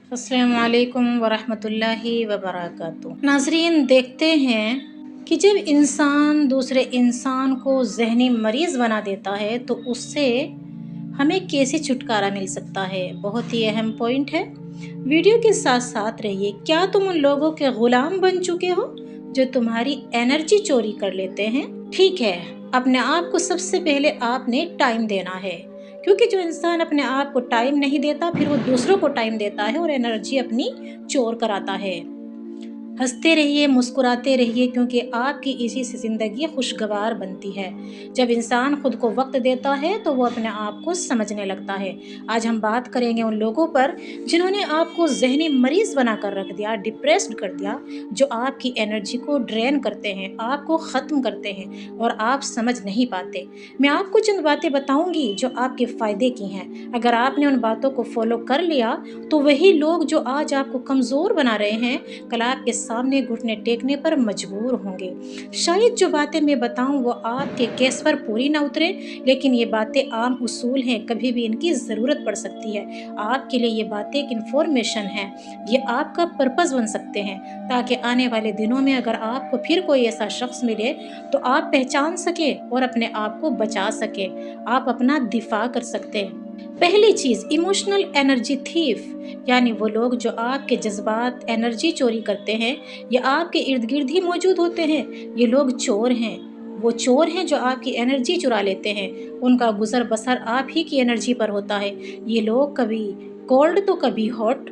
अस्सलाम वालेकुम वरहमतुल्लाहि वबरकातुहू। नाज़रीन, देखते हैं कि जब इंसान दूसरे इंसान को ज़हनी मरीज़ बना देता है तो उससे हमें कैसे छुटकारा मिल सकता है। बहुत ही अहम पॉइंट है। वीडियो के साथ साथ रहिए। क्या तुम उन लोगों के ग़ुलाम बन चुके हो जो तुम्हारी एनर्जी चोरी कर लेते हैं? ठीक है, अपने आप को सबसे पहले आपने टाइम देना है, क्योंकि जो इंसान अपने आप को टाइम नहीं देता फिर वो दूसरों को टाइम देता है और एनर्जी अपनी चोर कराता है। हंसते रहिए, मुस्कुराते रहिए, क्योंकि आपकी इसी से ज़िंदगी खुशगवार बनती है। जब इंसान खुद को वक्त देता है तो वो अपने आप को समझने लगता है। आज हम बात करेंगे उन लोगों पर जिन्होंने आपको ज़हनी मरीज़ बना कर रख दिया, डिप्रेस्ड कर दिया, जो आपकी एनर्जी को ड्रेन करते हैं, आपको ख़त्म करते हैं और आप समझ नहीं पाते। मैं आपको चंद बातें बताऊंगी जो आपके फ़ायदे की हैं। अगर आपने उन बातों को फॉलो कर लिया तो वही लोग जो आज आपको कमज़ोर बना रहे हैं कल आपके सामने घुटने टेकने पर मजबूर होंगे। शायद जो बातें मैं बताऊं वो आपके केस पर पूरी ना उतरे, लेकिन ये बातें आम उसूल हैं, कभी भी इनकी ज़रूरत पड़ सकती है। आपके लिए ये बातें एक इन्फॉर्मेशन है, ये आपका पर्पज़ बन सकते हैं, ताकि आने वाले दिनों में अगर आपको फिर कोई ऐसा शख्स मिले तो आप पहचान सके और अपने आप को बचा सके, आप अपना दिफा कर सकते हैं। पहली चीज़, इमोशनल एनर्जी थीफ, यानी वो लोग जो आपके जज्बात, एनर्जी चोरी करते हैं, ये आपके इर्द गिर्द ही मौजूद होते हैं। ये लोग चोर हैं, वो चोर हैं जो आपकी एनर्जी चुरा लेते हैं। उनका गुजर बसर आप ही की एनर्जी पर होता है। ये लोग कभी कोल्ड तो कभी हॉट,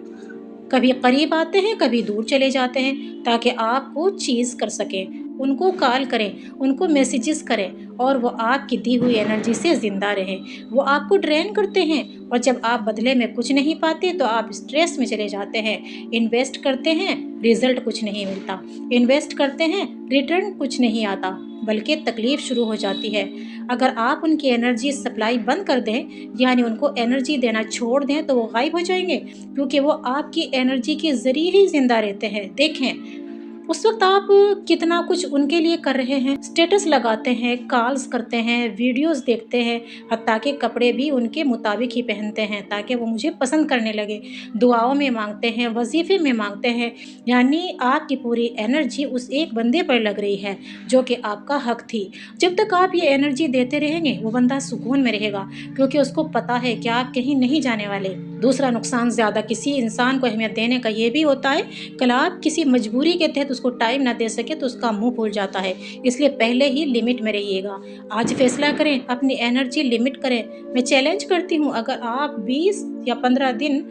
कभी करीब आते हैं कभी दूर चले जाते हैं, ताकि आपको चीज़ कर सकें। उनको कॉल करें, उनको मैसेजेस करें और वो आपकी दी हुई एनर्जी से ज़िंदा रहें। वो आपको ड्रेन करते हैं और जब आप बदले में कुछ नहीं पाते तो आप स्ट्रेस में चले जाते हैं। इन्वेस्ट करते हैं, रिजल्ट कुछ नहीं मिलता। इन्वेस्ट करते हैं, रिटर्न कुछ नहीं आता, बल्कि तकलीफ़ शुरू हो जाती है। अगर आप उनकी एनर्जी सप्लाई बंद कर दें, यानी उनको एनर्जी देना छोड़ दें, तो वो गायब हो जाएंगे, क्योंकि वो आपकी एनर्जी के ज़रिए ही ज़िंदा रहते हैं। देखें उस वक्त आप कितना कुछ उनके लिए कर रहे हैं। स्टेटस लगाते हैं, कॉल्स करते हैं, वीडियोस देखते हैं, हत्ता के कपड़े भी उनके मुताबिक ही पहनते हैं ताकि वो मुझे पसंद करने लगे। दुआओं में मांगते हैं, वजीफे में मांगते हैं, यानी आपकी पूरी एनर्जी उस एक बंदे पर लग रही है जो कि आपका हक थी। जब तक आप ये एनर्जी देते रहेंगे वो बंदा सुकून में रहेगा, क्योंकि उसको पता है कि आप कहीं नहीं जाने वाले। दूसरा नुकसान ज़्यादा किसी इंसान को अहमियत देने का ये भी होता है, कल आप किसी मजबूरी के तहत उसको टाइम ना दे सके तो उसका मुंह फूल जाता है। इसलिए पहले ही लिमिट में रहिएगा। आज फैसला करें, अपनी एनर्जी लिमिट करें। मैं चैलेंज करती हूँ, अगर आप 20 या 15 दिन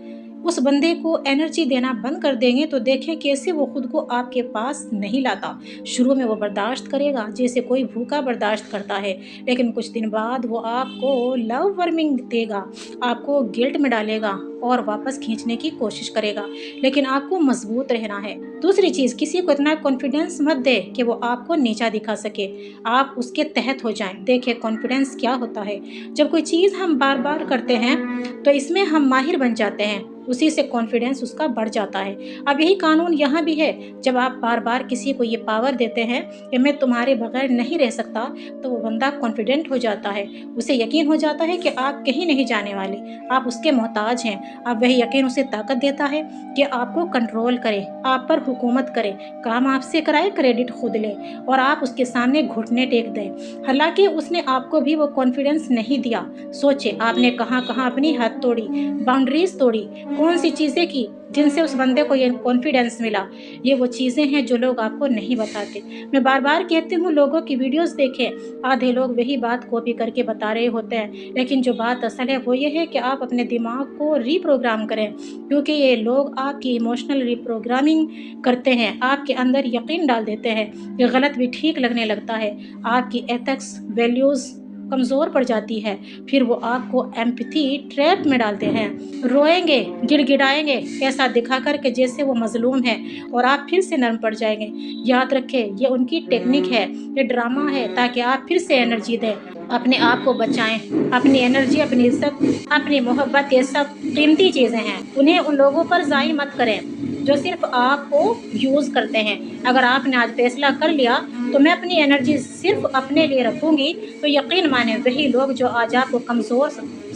उस बंदे को एनर्जी देना बंद कर देंगे तो देखें कैसे वो खुद को आपके पास नहीं लाता। शुरू में वो बर्दाश्त करेगा जैसे कोई भूखा बर्दाश्त करता है, लेकिन कुछ दिन बाद वो आपको लव वर्मिंग देगा, आपको गिल्ट में डालेगा और वापस खींचने की कोशिश करेगा, लेकिन आपको मजबूत रहना है। दूसरी चीज़, किसी को इतना कॉन्फिडेंस मत दे कि वो आपको नीचा दिखा सके, आप उसके तहत हो जाएं। देखिए कॉन्फिडेंस क्या होता है। जब कोई चीज़ हम बार बार करते हैं तो इसमें हम माहिर बन जाते हैं, उसी से कॉन्फिडेंस उसका बढ़ जाता है। अब यही कानून यहाँ भी है। जब आप बार बार किसी को ये पावर देते हैं कि मैं तुम्हारे बगैर नहीं रह सकता, तो वो बंदा कॉन्फिडेंट हो जाता है, उसे यकीन हो जाता है कि आप कहीं नहीं जाने वाले, आप उसके मोहताज हैं। अब वही यकीन उसे ताकत देता है कि आपको कंट्रोल करे, आप पर हुकूमत करे, काम आपसे कराए, क्रेडिट खुद ले और आप उसके सामने घुटने टेक दें। हालांकि उसने आपको भी वो कॉन्फिडेंस नहीं दिया। सोचे आपने कहाँ कहाँ अपनी हद तोड़ी, बाउंड्रीज तोड़ी, कौन सी चीज़ें की जिनसे उस बंदे को ये कॉन्फिडेंस मिला। ये वो चीज़ें हैं जो लोग आपको नहीं बताते। मैं बार बार कहती हूँ लोगों की वीडियोस देखें, आधे लोग वही बात कॉपी करके बता रहे होते हैं, लेकिन जो बात असल है वो ये है कि आप अपने दिमाग को रीप्रोग्राम करें, क्योंकि ये लोग आपकी इमोशनल रीप्रोग्रामिंग करते हैं, आपके अंदर यकीन डाल देते हैं, ये गलत भी ठीक लगने लगता है, आपकी एथिक्स वैल्यूज़ कमज़ोर पड़ जाती है, फिर वो आपको एम्पैथी ट्रैप में डालते हैं। रोएंगे, गिड़गिड़ाएंगे, ऐसा दिखा कर के जैसे वो मजलूम है और आप फिर से नरम पड़ जाएंगे। याद रखें ये उनकी टेक्निक है, ये ड्रामा है, ताकि आप फिर से एनर्जी दें, अपने आप को बचाएं। अपनी एनर्जी, अपनी इज्जत, अपनी मोहब्बत, ये सब कीमती चीज़ें हैं, उन्हें उन लोगों पर ज़ाया मत करें जो सिर्फ आपको यूज़ करते हैं। अगर आपने आज फैसला कर लिया तो मैं अपनी एनर्जी सिर्फ अपने लिए रखूंगी, तो यकीन माने वही लोग जो आज आपको कमज़ोर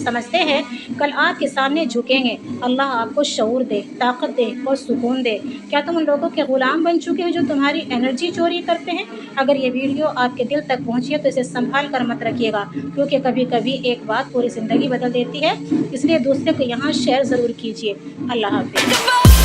سمجھتے ہیں کل آپ کے سامنے جھکیں گے. اللہ آپ کو شعور دے, طاقت دے اور سکون دے. کیا تم ان لوگوں کے غلام بن چکے ہو جو تمہاری انرجی چوری کرتے ہیں؟ اگر یہ ویڈیو آپ کے دل تک پہنچی ہے تو اسے سنبھال کر مت رکھیے گا, کیونکہ کبھی کبھی ایک بات پوری زندگی بدل دیتی ہے. اس لیے دوسرے کو یہاں شیئر ضرور کیجیے. اللہ حافظ.